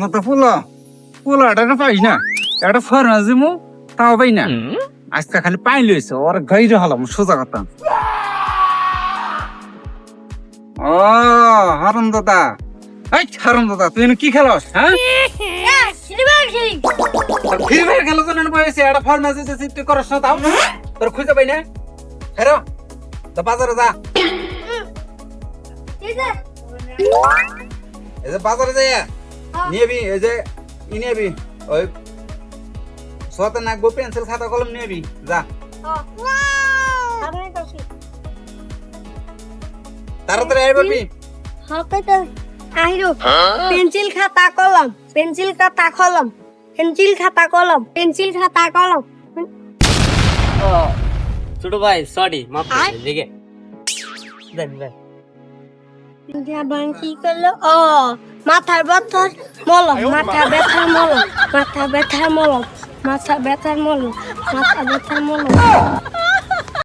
মতো পোলাটা না পাই না একটা ফরমাজি মু তাও পাই না আজকে খালি পাই লইছে ওর গাইরে হলাম সোজা কথা ও হারাম দাদা এই হারাম দাদা তুই কি খেলস হ্যাঁ ফ্রি ফায়ার খেলো তো না বসে একটা ফরমাজি যে তুই করস না তাও তোর খুঁজে পাই না হেরো তো বাজারে যা এই যে বাজারে যাই নিবি এই যে নিবি ওই সতে নাকবো পেন্সিল খাতা কলম নিবি যা তাড়াতাড়ি আইবি পেন্সিল খাতা কলম পেন্সিল খাতা কলম পেন্সিল খাতা কলম পেন্সিল খাতা কলম ছোট ভাই সরি মাফ করে দিকে দেন দেন জাবান কি করলো ও মাথার ব্যথার মলম মাথা ব্যথার মলম মাথা ব্যথার মলম মাথা ব্যথার মলম মাথা ব্যথার মলম